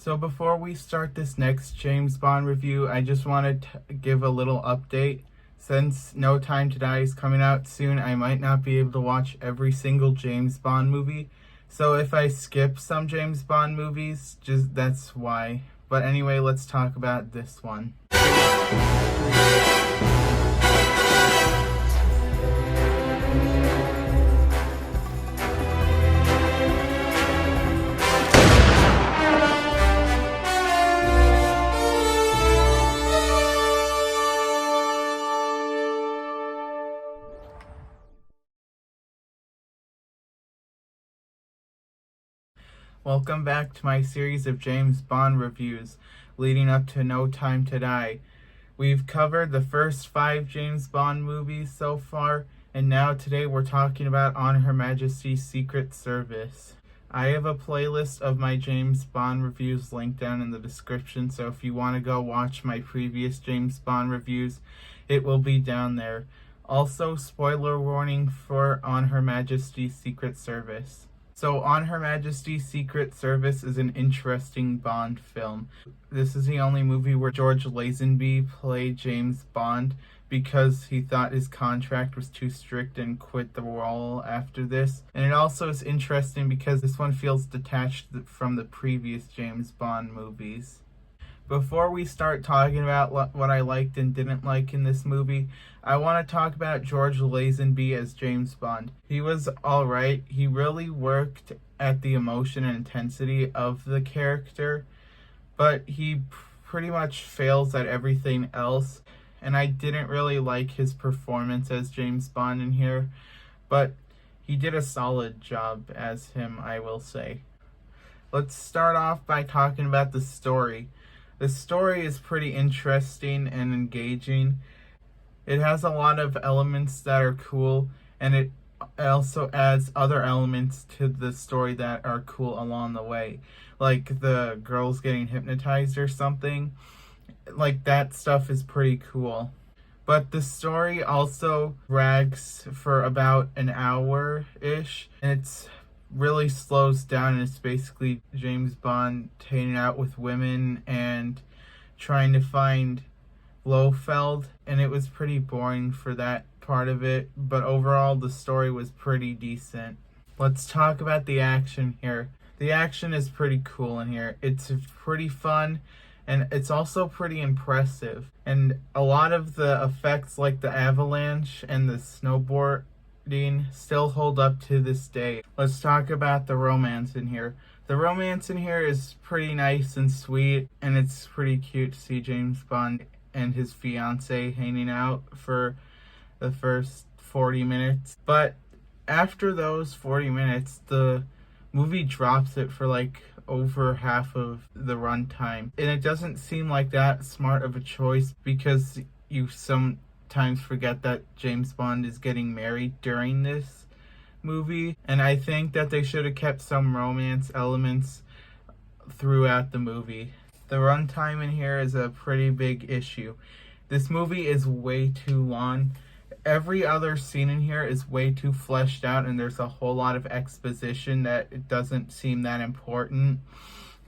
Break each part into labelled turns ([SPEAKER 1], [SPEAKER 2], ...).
[SPEAKER 1] So before we start this next James Bond review, I just wanted to give a little update. Since No Time to Die is coming out soon, I might not be able to watch every single James Bond movie. So if I skip some James Bond movies, just that's why. But anyway, let's talk about this one. Welcome back to my series of James Bond reviews leading up to No Time to Die. We've covered the first 5 James Bond movies so far, and now today we're talking about On Her Majesty's Secret Service. I have a playlist of my James Bond reviews linked down in the description, so if you want to go watch my previous James Bond reviews, it will be down there. Also, spoiler warning for On Her Majesty's Secret Service. So, On Her Majesty's Secret Service is an interesting Bond film. This is the only movie where George Lazenby played James Bond because he thought his contract was too strict and quit the role after this. And it also is interesting because this one feels detached from the previous James Bond movies. Before we start talking about what I liked and didn't like in this movie, I want to talk about George Lazenby as James Bond. He was alright. He really worked at the emotion and intensity of the character, but he pretty much fails at everything else. And I didn't really like his performance as James Bond in here, but he did a solid job as him, I will say. Let's start off by talking about the story. The story is pretty interesting and engaging. It has a lot of elements that are cool, and it also adds other elements to the story that are cool along the way. Like the girls getting hypnotized or something. Like that stuff is pretty cool. But the story also drags for about an hour-ish, and it's really slows down, and it's basically James Bond hanging out with women and trying to find Blofeld, and it was pretty boring for that part of it, but overall the story was pretty decent. Let's talk about the action here. The action is pretty cool in here. It's pretty fun, and it's also pretty impressive, and a lot of the effects like the avalanche and the snowboard still hold up to this day. Let's talk about the romance in here. The romance in here is pretty nice and sweet, and it's pretty cute to see James Bond and his fiancée hanging out for the first 40 minutes. But after those 40 minutes, the movie drops it for like over half of the runtime. And it doesn't seem like that smart of a choice because you sometimes forget that James Bond is getting married during this movie, and I think that they should have kept some romance elements throughout the movie. The runtime in here is a pretty big issue. This movie is way too long. Every other scene in here is way too fleshed out, and there's a whole lot of exposition that it doesn't seem that important.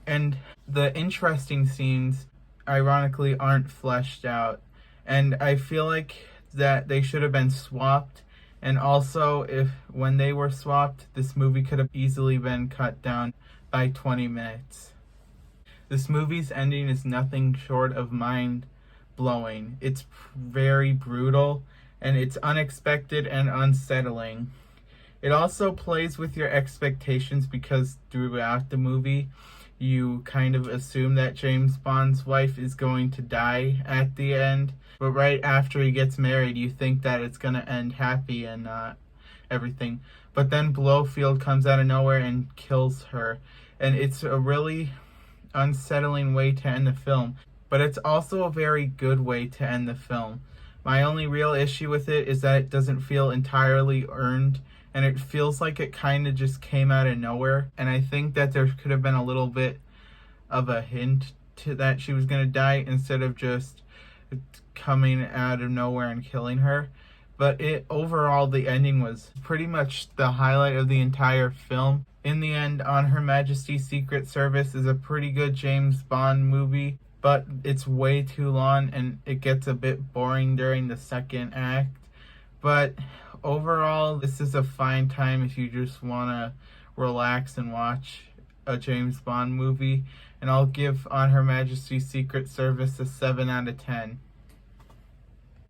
[SPEAKER 1] And the interesting scenes, ironically, aren't fleshed out. And I feel like that they should have been swapped. And also, if when they were swapped, this movie could have easily been cut down by 20 minutes. This movie's ending is nothing short of mind-blowing. It's very brutal, and it's unexpected and unsettling. It also plays with your expectations because throughout the movie, you kind of assume that James Bond's wife is going to die at the end. But right after he gets married, you think that it's going to end happy and everything. But then Blofeld comes out of nowhere and kills her. And it's a really unsettling way to end the film. But it's also a very good way to end the film. My only real issue with it is that it doesn't feel entirely earned. And it feels like it kind of just came out of nowhere. And I think that there could have been a little bit of a hint to that she was going to die instead of just coming out of nowhere and killing her. But overall, the ending was pretty much the highlight of the entire film. In the end, On Her Majesty's Secret Service is a pretty good James Bond movie, but it's way too long and it gets a bit boring during the second act. But overall, this is a fine time if you just want to relax and watch a James Bond movie. And I'll give On Her Majesty's Secret Service a 7 out of 10.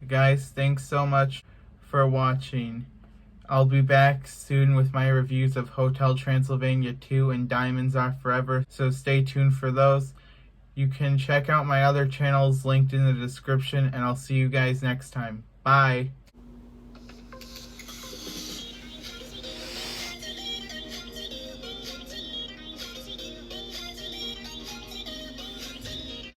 [SPEAKER 1] Guys, thanks so much for watching. I'll be back soon with my reviews of Hotel Transylvania 2 and Diamonds Are Forever, so stay tuned for those. You can check out my other channels linked in the description, and I'll see you guys next time. Bye!